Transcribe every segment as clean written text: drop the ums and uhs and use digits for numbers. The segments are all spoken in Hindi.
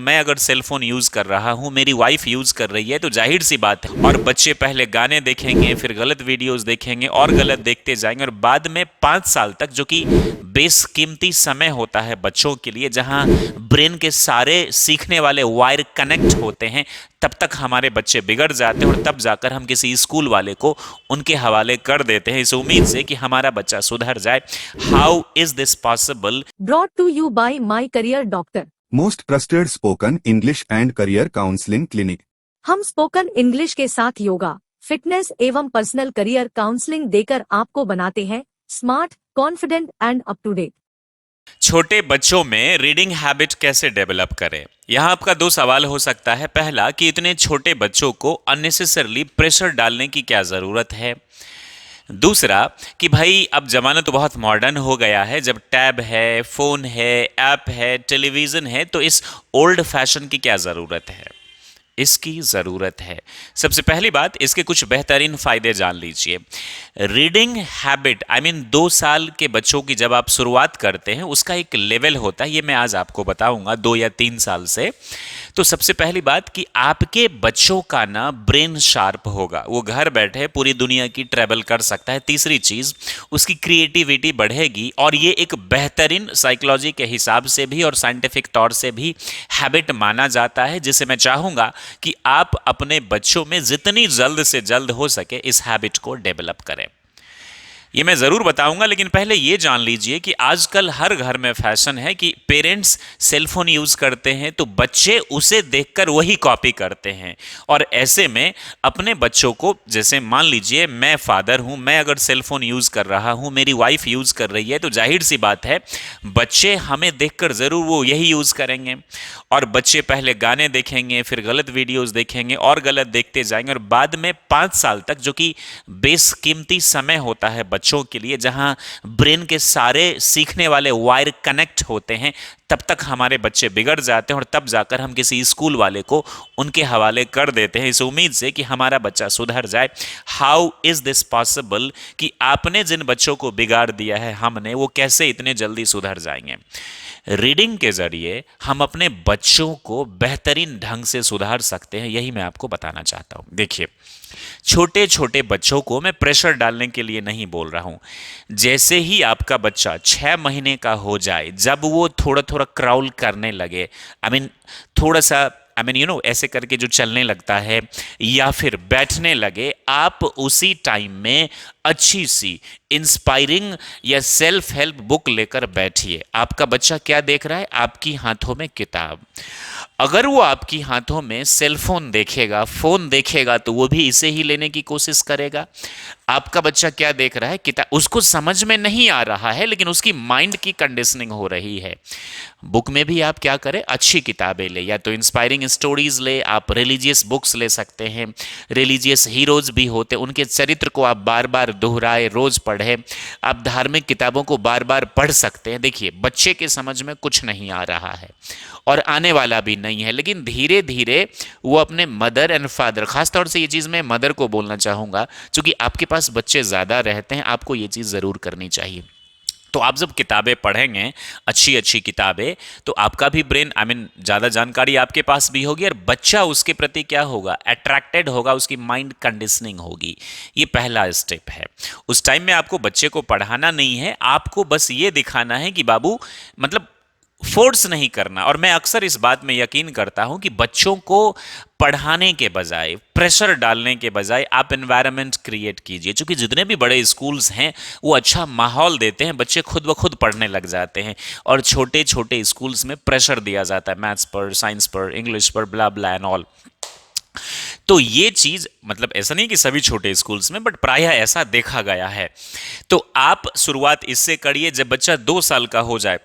मैं अगर सेल फोन यूज कर रहा हूं, मेरी वाइफ यूज कर रही है, तो जाहिर सी बात है। और बच्चे पहले गाने देखेंगे, फिर गलत वीडियोस देखेंगे और गलत देखते जाएंगे, और बाद में 5 साल तक, जो कि बेशकीमती समय होता है बच्चों के लिए, जहां ब्रेन के सारे सीखने वाले वायर कनेक्ट होते हैं, तब तक हमारे बच्चे बिगड़ जाते हैं और तब जाकर हम किसी स्कूल वाले को उनके हवाले कर देते हैं इस उम्मीद से कि हमारा बच्चा सुधर जाए। How is this possible? Brought to you by My Career Doctor। Most trusted spoken English and career counselling clinic. हम स्पोकन इंग्लिश के साथ योगा, फिटनेस एवं पर्सनल करियर काउंसलिंग देकर आपको बनाते हैं smart, confident and up to date. छोटे बच्चों में रीडिंग हैबिट कैसे डेवलप करें? यहाँ आपका दो सवाल हो सकता है। पहला, कि इतने छोटे बच्चों को अननेसेसरली प्रेशर डालने की क्या जरूरत है। दूसरा, कि भाई अब जमाना तो बहुत मॉडर्न हो गया है, जब टैब है, फोन है, ऐप है, टेलीविजन है, तो इस ओल्ड फैशन की क्या जरूरत है? इसकी ज़रूरत है। सबसे पहली बात, इसके कुछ बेहतरीन फ़ायदे जान लीजिए। रीडिंग हैबिट, आई मीन 2 साल के बच्चों की जब आप शुरुआत करते हैं, उसका एक लेवल होता है, ये मैं आज आपको बताऊंगा, 2 या 3 साल से। तो सबसे पहली बात कि आपके बच्चों का ना ब्रेन शार्प होगा, वो घर बैठे पूरी दुनिया की ट्रैवल कर सकता है। तीसरी चीज़, उसकी क्रिएटिविटी बढ़ेगी, और ये एक बेहतरीन साइकोलॉजी के हिसाब से भी और साइंटिफिक तौर से भी हैबिट माना जाता है, जिसे मैं चाहूँगा कि आप अपने बच्चों में जितनी जल्द से जल्द हो सके इस हैबिट को डेवलप करें। ये मैं ज़रूर बताऊंगा, लेकिन पहले ये जान लीजिए कि आजकल हर घर में फैशन है कि पेरेंट्स सेलफोन यूज़ करते हैं तो बच्चे उसे देखकर वही कॉपी करते हैं। और ऐसे में अपने बच्चों को, जैसे मान लीजिए मैं फादर हूं, मैं अगर सेलफोन यूज़ कर रहा हूं, मेरी वाइफ यूज़ कर रही है, तो जाहिर सी बात है बच्चे हमें देखकर ज़रूर वो यही यूज़ करेंगे। और बच्चे पहले गाने देखेंगे, फिर गलत वीडियोज़ देखेंगे और गलत देखते जाएंगे, और बाद में 5 साल तक, जो कि बेशकीमती समय होता है बच्चों के लिए, जहां ब्रेन के सारे सीखने वाले वायर कनेक्ट होते हैं, तब तक हमारे बच्चे बिगड़ जाते हैं और तब जाकर हम किसी स्कूल वाले को उनके हवाले कर देते हैं इस उम्मीद से कि हमारा बच्चा सुधर जाए। How is this possible? कि आपने जिन बच्चों को बिगाड़ दिया है हमने, वो कैसे इतने जल्दी सुधर जाएंगे? रीडिंग के जरिए हम अपने बच्चों को बेहतरीन ढंग से सुधार सकते हैं, यही मैं आपको बताना चाहता हूं। देखिए, छोटे छोटे बच्चों को मैं प्रेशर डालने के लिए नहीं बोल रहा हूं। जैसे ही आपका बच्चा 6 महीने का हो जाए, जब वो थोड़ा थोड़ा क्राउल करने लगे, आई मीन थोड़ा सा, आई मीन ऐसे करके जो चलने लगता है या फिर बैठने लगे, आप उसी टाइम में अच्छी सी इंस्पायरिंग या सेल्फ हेल्प बुक लेकर बैठिए। आपका बच्चा क्या देख रहा है? आपकी हाथों में किताब। अगर वो आपकी हाथों में सेलफोन देखेगा, फोन देखेगा, तो वो भी इसे ही लेने की कोशिश करेगा। आपका बच्चा क्या देख रहा है? किताब। उसको समझ में नहीं आ रहा है, लेकिन उसकी माइंड की कंडीशनिंग हो रही है। बुक में भी आप क्या करें? अच्छी किताबें ले, या तो इंस्पायरिंग स्टोरीज ले, आप रिलीजियस बुक्स ले सकते हैं। रिलीजियस हीरोज भी होते, उनके चरित्र को आप बार बार दोहराए, रोज पढ़े। आप धार्मिक किताबों को बार बार पढ़ सकते हैं। देखिए, बच्चे के समझ में कुछ नहीं आ रहा है और आने वाला भी नहीं है, लेकिन धीरे धीरे वो अपने मदर एंड फादर, खासतौर से ये चीज़ मैं मदर को बोलना चाहूँगा, क्योंकि आपके पास बच्चे ज़्यादा रहते हैं, आपको ये चीज़ ज़रूर करनी चाहिए। तो आप जब किताबें पढ़ेंगे, अच्छी अच्छी किताबें, तो आपका भी ब्रेन, आई मीन ज़्यादा जानकारी आपके पास भी होगी, और बच्चा उसके प्रति क्या होगा? अट्रैक्टेड होगा, उसकी माइंड कंडीशनिंग होगी। ये पहला स्टेप है। उस टाइम में आपको बच्चे को पढ़ाना नहीं है, आपको बस ये दिखाना है कि बाबू, मतलब फोर्स नहीं करना। और मैं अक्सर इस बात में यकीन करता हूं कि बच्चों को पढ़ाने के बजाय, प्रेशर डालने के बजाय, आप एनवायरनमेंट क्रिएट कीजिए। क्योंकि जितने भी बड़े स्कूल्स हैं वो अच्छा माहौल देते हैं, बच्चे खुद ब खुद पढ़ने लग जाते हैं। और छोटे छोटे स्कूल्स में प्रेशर दिया जाता है, मैथ्स पर, साइंस पर, इंग्लिश पर, ब्ला ब्ला एंड ऑल। तो ये चीज, मतलब ऐसा नहीं कि सभी छोटे स्कूल्स में, बट प्रायः ऐसा देखा गया है। तो आप शुरुआत इससे करिए, जब बच्चा 2 साल का हो जाए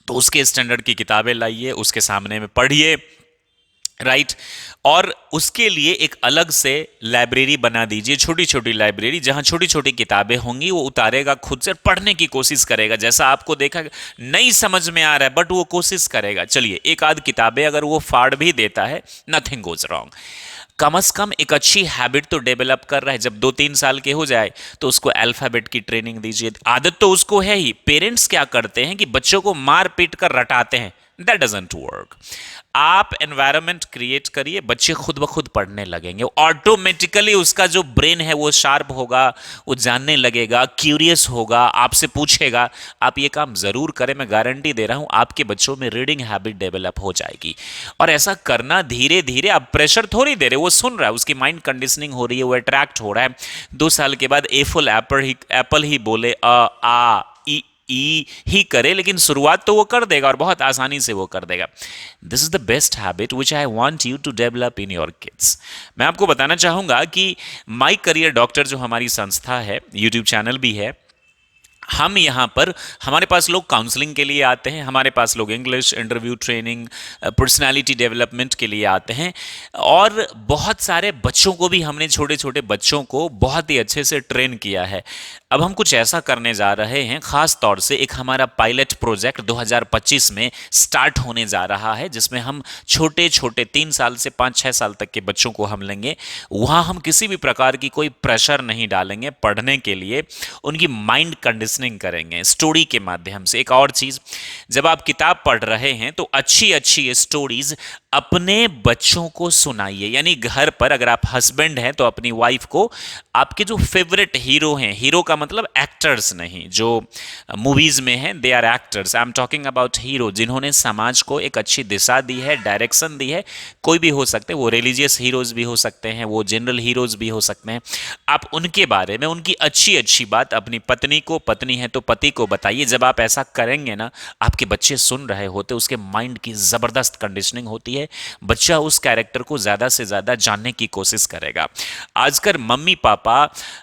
तो उसके स्टैंडर्ड की किताबें लाइए, उसके सामने में पढ़िए, राइट। और उसके लिए एक अलग से लाइब्रेरी बना दीजिए, छोटी छोटी लाइब्रेरी, जहां छोटी छोटी किताबें होंगी, वो उतारेगा खुद से, पढ़ने की कोशिश करेगा। जैसा आपको देखा, नहीं समझ में आ रहा है बट वो कोशिश करेगा। चलिए, एक आध किताबें अगर वो फाड़ भी देता है, नथिंग गोज रॉन्ग। कम से कम एक अच्छी हैबिट तो डेवलप कर रहा है। जब 2-3 साल के हो जाए तो उसको अल्फाबेट की ट्रेनिंग दीजिए। आदत तो उसको है ही। पेरेंट्स क्या करते हैं कि बच्चों को मार पीट कर रटाते हैं, दैट डजंट वर्क। आप एनवायरनमेंट क्रिएट करिए, बच्चे खुद ब खुद पढ़ने लगेंगे, ऑटोमेटिकली उसका जो ब्रेन है वो शार्प होगा, वो जानने लगेगा, क्यूरियस होगा, आपसे पूछेगा। आप ये काम जरूर करें, मैं गारंटी दे रहा हूं आपके बच्चों में रीडिंग हैबिट डेवलप हो जाएगी। और ऐसा करना धीरे धीरे, आप प्रेशर थोड़ी दे रहे, वो सुन रहा है, उसकी माइंड कंडीशनिंग हो रही है, वो अट्रैक्ट हो रहा है। 2 साल के बाद ए फुल एप्पल ही बोले, आ ई ही करे, लेकिन शुरुआत तो वो कर देगा और बहुत आसानी से वो कर देगा। This is the best habit which I want you to develop in your kids. मैं आपको बताना चाहूंगा कि माई करियर डॉक्टर जो हमारी संस्था है, यूट्यूब चैनल भी है, हम यहाँ पर, हमारे पास लोग काउंसलिंग के लिए आते हैं, हमारे पास लोग English interview training, personality development के लिए आते हैं, और बहुत सारे बच्चों को भी हमने, छोटे छोटे बच्चों को बहुत ही अच्छे से ट्रेन किया है। अब हम कुछ ऐसा करने जा रहे हैं, खास तौर से एक हमारा पायलट प्रोजेक्ट 2025 में स्टार्ट होने जा रहा है, जिसमें हम छोटे छोटे 3 साल से 5-6 साल तक के बच्चों को हम लेंगे। वहाँ हम किसी भी प्रकार की कोई प्रेशर नहीं डालेंगे पढ़ने के लिए, उनकी माइंड कंडीशनिंग करेंगे स्टोरी के माध्यम से। एक और चीज़, जब आप किताब पढ़ रहे हैं तो अच्छी अच्छी स्टोरीज अपने बच्चों को सुनाइए। यानी घर पर अगर आप हस्बैंड हैं तो अपनी वाइफ को आपके जो फेवरेट हीरो हैं, हीरो का मतलब एक्टर्स नहीं, जो मूवीज में हैं, they are actors, I am talking about hero, जिन्होंने समाज को एक अच्छी दिशा दी है, डायरेक्शन दी है। कोई भी हो सकते हैं, वो रिलीजियस हीरोज भी हो सकते हैं, वो जनरल हीरोज भी हो सकते हैं। आप उनके बारे में, उनकी अच्छी अच्छी बात अपनी पत्नी को, पत्नी है तो पति को बताइए। जब आप ऐसा करेंगे ना, आपके बच्चे सुन रहे होते, उसके माइंड की जबरदस्त कंडीशनिंग होती है, बच्चा उस कैरेक्टर को ज्यादा से ज्यादा जानने की कोशिश करेगा। आजकल मम्मी पापा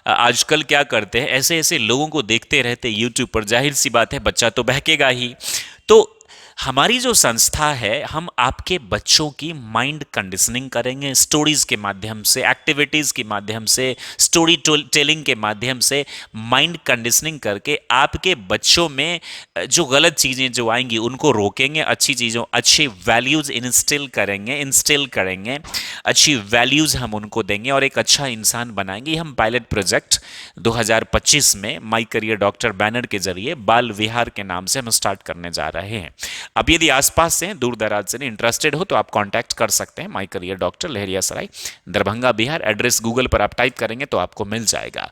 आजकल क्या करते हैं, ऐसे ऐसे लोगों को देखते रहते यूट्यूब पर, जाहिर सी बात है बच्चा तो बहकेगा ही। तो हमारी जो संस्था है, हम आपके बच्चों की माइंड कंडीशनिंग करेंगे स्टोरीज के माध्यम से, एक्टिविटीज के माध्यम से, स्टोरी टेलिंग के माध्यम से माइंड कंडीशनिंग करके आपके बच्चों में जो गलत चीज़ें जो आएंगी उनको रोकेंगे, अच्छी चीज़ों, अच्छी वैल्यूज इंस्टिल करेंगे, अच्छी वैल्यूज हम उनको देंगे और एक अच्छा इंसान बनाएंगे। हम पायलट प्रोजेक्ट 2025 में माई करियर डॉक्टर बैनर के जरिए बाल विहार के नाम से हम स्टार्ट करने जा रहे हैं। अब यदि आसपास से, दूर दराज से इंटरेस्टेड हो तो आप कांटेक्ट कर सकते हैं। My career doctor, Laheriasarai, Darbhanga, Bihar. Address Google पर आप टाइप करेंगे तो आपको मिल जाएगा।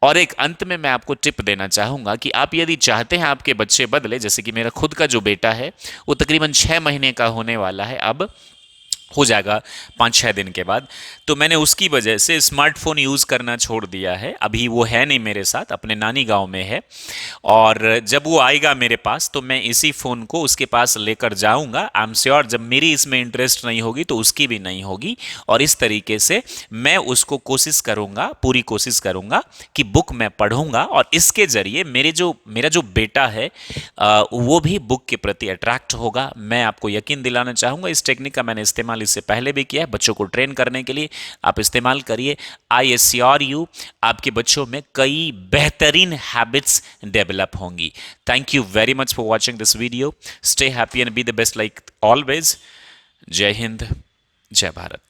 और एक अंत में मैं आपको टिप देना चाहूंगा कि आप यदि चाहते हैं आपके बच्चे बदले, जैसे कि मेरा खुद का जो बेटा है वो तकरीबन 6 महीने का होने वाला है, अब हो जाएगा 5-6 दिन के बाद, तो मैंने उसकी वजह से स्मार्टफोन यूज़ करना छोड़ दिया है। अभी वो है नहीं मेरे साथ, अपने नानी गांव में है, और जब वो आएगा मेरे पास तो मैं इसी फ़ोन को उसके पास लेकर जाऊंगा। आई एम श्योर जब मेरी इसमें इंटरेस्ट नहीं होगी तो उसकी भी नहीं होगी, और इस तरीके से मैं उसको कोशिश करूंगा, पूरी कोशिश करूंगा कि बुक मैं पढ़ूंगा, और इसके ज़रिए मेरा जो बेटा है वो भी बुक के प्रति अट्रैक्ट होगा। मैं आपको यकीन दिलाना चाहूँगा, इस टेक्निक का मैंने इस्तेमाल इससे पहले भी किया है बच्चों को ट्रेन करने के लिए, आप इस्तेमाल करिए। आई एश्योर यू आपके बच्चों में कई बेहतरीन हैबिट्स डेवलप होंगी। Thank you very much for watching this video. Stay happy and be the best like always. जय हिंद, जय भारत।